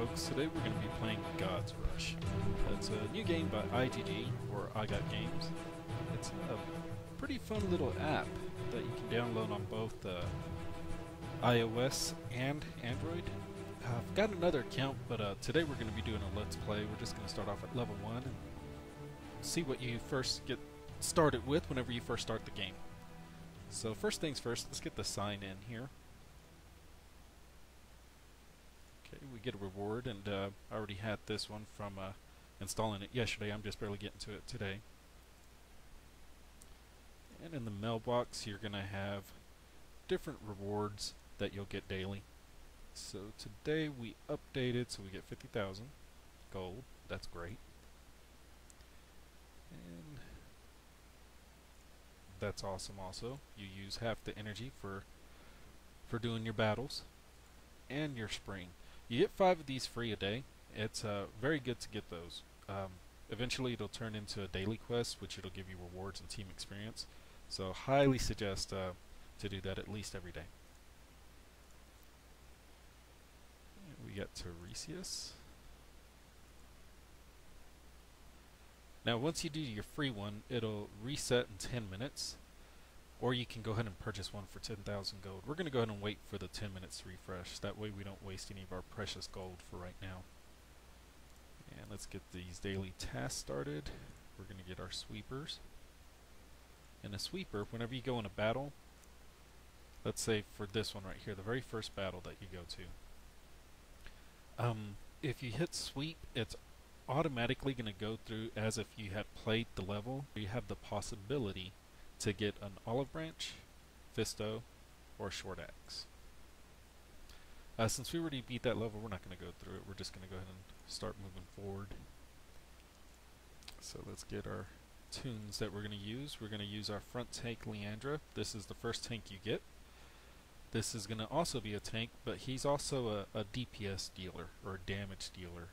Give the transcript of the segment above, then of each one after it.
folks. Today we're going to be playing God's Rush. It's a new game by IGG, or I Got Games. It's a pretty fun little app that you can download on both iOS and Android. I've got another account, but today we're going to be doing a Let's Play. We're just going to start off at level 1 and see what you first get started with whenever you first start the game. So first things first, let's get the sign in here. Okay, we get a reward, and I already had this one from installing it yesterday. I'm just barely getting to it today. And in the mailbox, you're going to have different rewards that you'll get daily. So today we updated, so we get 50,000 gold. That's great. And that's awesome also. You use half the energy for doing your battles and your spring. You get 5 of these free a day. It's very good to get those. Eventually it'll turn into a daily quest, which it'll give you rewards and team experience. So highly suggest to do that at least every day. And we got Tiresias. Now once you do your free one, it'll reset in 10 minutes. Or you can go ahead and purchase one for 10,000 gold. We're going to go ahead and wait for the 10 minutes to refresh. That way we don't waste any of our precious gold for right now. And let's get these daily tasks started. We're going to get our sweepers. And a sweeper, whenever you go in a battle, let's say for this one right here, the very first battle that you go to, if you hit sweep, it's automatically going to go through as if you had played the level. You have the possibility to get an olive branch, fisto, or short axe. Since we already beat that level, we're not going to go through it. We're just going to go ahead and start moving forward. So let's get our tunes that we're going to use. We're going to use our front tank, Leandra. This is the first tank you get. This is going to also be a tank, but he's also a DPS dealer, or a damage dealer.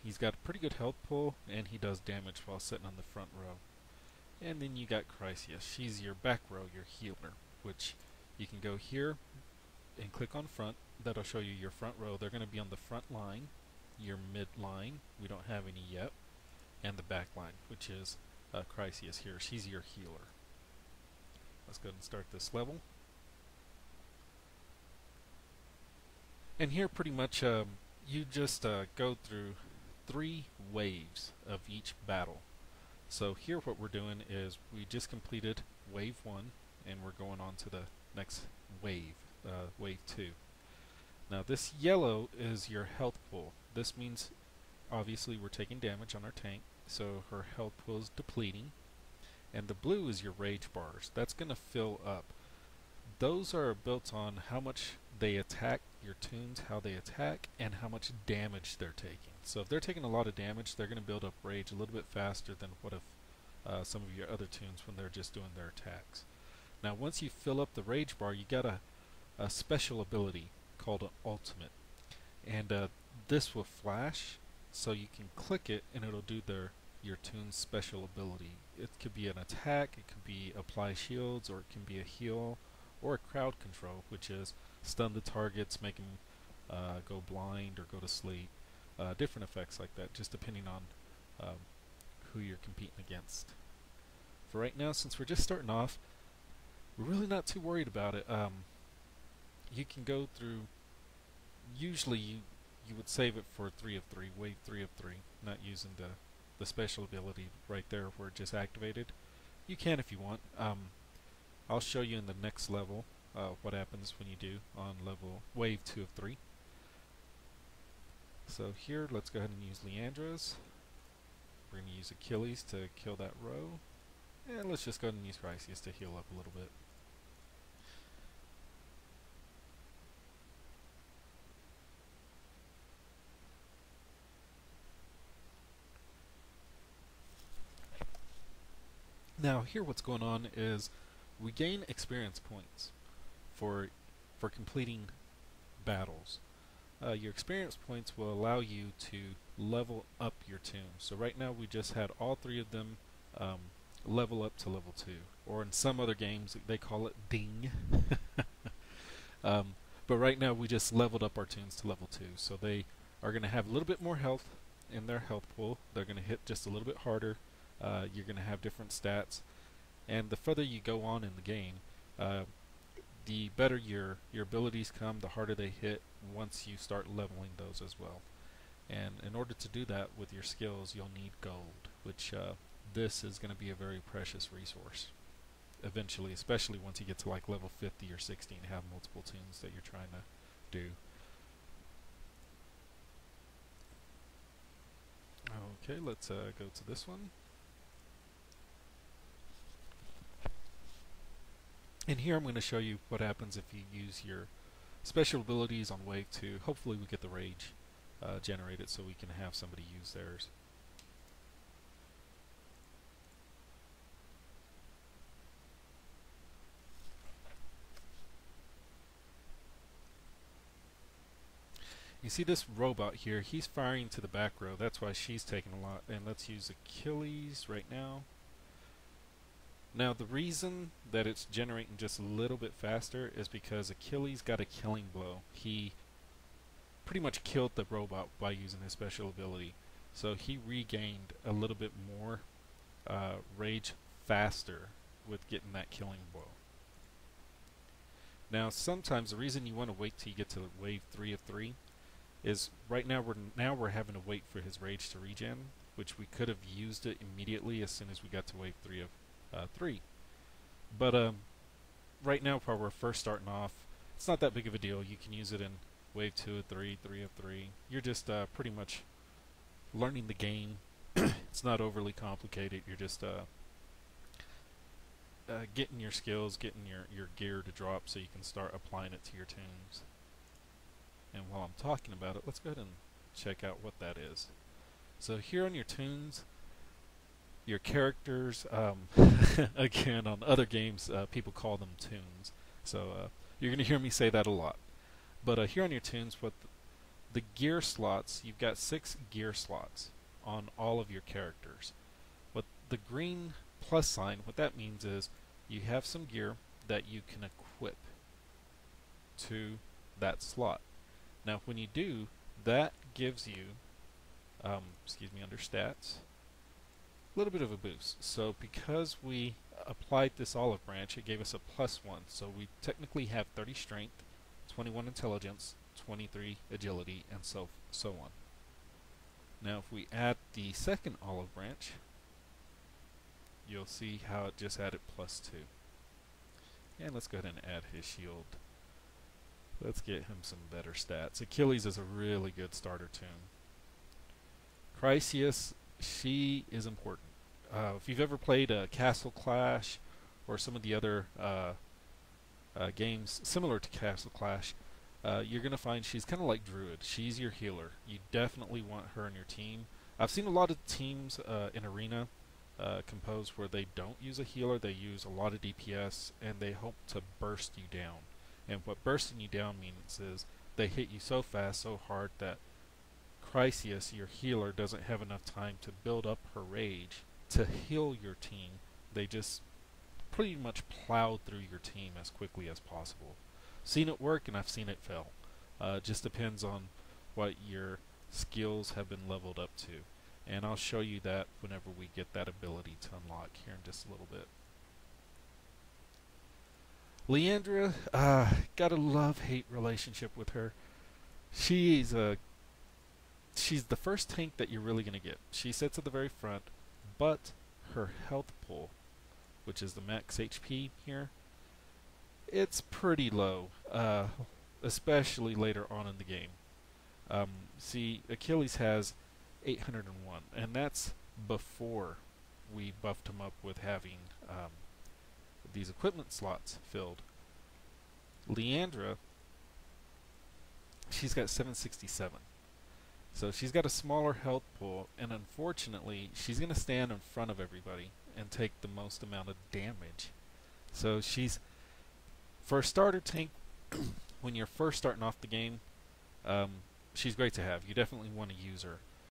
He's got a pretty good health pull, and he does damage while sitting on the front row. And then you got Chrysius. She's your back row, your healer, which you can go here and click on front. That'll show you your front row. They're going to be on the front line, your mid line, we don't have any yet, and the back line, which is Chrysius here. She's your healer. Let's go ahead and start this level. And here pretty much you just go through 3 waves of each battle. So here what we're doing is we just completed wave 1 and we're going on to the next wave, wave 2. Now this yellow is your health pool. This means obviously we're taking damage on our tank, so her health pool is depleting. And the blue is your rage bars. That's going to fill up. Those are built on how much they attack your tunes, how they attack, and how much damage they're taking. So if they're taking a lot of damage, they're going to build up rage a little bit faster than what if some of your other tunes when they're just doing their attacks. Now once you fill up the rage bar, you got a special ability called an ultimate. And this will flash, so you can click it and it'll do your tune's special ability. It could be an attack, it could be apply shields, or it can be a heal, or a crowd control, which is stun the targets, make them go blind or go to sleep. Different effects like that, just depending on who you're competing against. For right now, since we're just starting off, we're really not too worried about it. You can go through, usually you would save it for 3 of 3, wave 3 of 3, not using the special ability right there where it just activated. You can if you want. I'll show you in the next level what happens when you do on level wave 2 of 3. So here, let's go ahead and use Leandra's. We're going to use Achilles to kill that row. And let's just go ahead and use Chrysius to heal up a little bit. Now here what's going on is we gain experience points for completing battles. Your experience points will allow you to level up your tune. So right now we just had all 3 of them level up to level 2, or in some other games they call it ding. But right now we just leveled up our tunes to level 2, so they are going to have a little bit more health in their health pool. They're going to hit just a little bit harder. You're going to have different stats, and the further you go on in the game, the better your abilities come, the harder they hit once you start leveling those as well. And in order to do that with your skills, you'll need gold, which this is going to be a very precious resource eventually, especially once you get to like level 50 or 60 and have multiple tunes that you're trying to do. Okay, let's go to this one. And here I'm going to show you what happens if you use your special abilities on wave 2. Hopefully we get the rage generated so we can have somebody use theirs. You see this robot here, he's firing to the back row, that's why she's taking a lot. And let's use Achilles right now. Now the reason that it's generating just a little bit faster is because Achilles got a killing blow. He pretty much killed the robot by using his special ability. So he regained a little bit more rage faster with getting that killing blow. Now sometimes the reason you want to wait till you get to wave 3 of 3 is right now we're having to wait for his rage to regen, which we could have used it immediately as soon as we got to wave 3 of 3. But right now, while we're first starting off, it's not that big of a deal. You can use it in wave 2 of 3, 3 of 3. You're just pretty much learning the game. It's not overly complicated. You're just getting your skills, getting your gear to drop so you can start applying it to your tunes. And while I'm talking about it, let's go ahead and check out what that is. So here on your tunes, your characters, again, on other games, people call them tunes. So you're going to hear me say that a lot. But here on your tunes, what the gear slots, you've got 6 gear slots on all of your characters. What the green plus sign, what that means is you have some gear that you can equip to that slot. Now when you do, that gives you, under stats, a little bit of a boost. So because we applied this olive branch, it gave us a +1. So we technically have 30 strength, 21 intelligence, 23 agility, and so on. Now if we add the second olive branch, you'll see how it just added +2. And let's go ahead and add his shield. Let's get him some better stats. Achilles is a really good starter tune. Chryseis, she is important. If you've ever played Castle Clash or some of the other games similar to Castle Clash, you're going to find she's kind of like Druid. She's your healer. You definitely want her on your team. I've seen a lot of teams in Arena composed where they don't use a healer. They use a lot of DPS and they hope to burst you down. And what bursting you down means is they hit you so fast, so hard that Chryseis, your healer, doesn't have enough time to build up her rage to heal your team. They just pretty much plow through your team as quickly as possible. Seen it work and I've seen it fail. Just depends on what your skills have been leveled up to. And I'll show you that whenever we get that ability to unlock here in just a little bit. Leandra, got a love-hate relationship with her. She's the first tank that you're really going to get. She sits at the very front, but her health pool, which is the max HP here, it's pretty low, especially later on in the game. See, Achilles has 801, and that's before we buffed him up with having these equipment slots filled. Leandra, she's got 767. So she's got a smaller health pool, and unfortunately, she's going to stand in front of everybody and take the most amount of damage. So she's, for a starter tank, when you're first starting off the game, she's great to have. You definitely want to use her.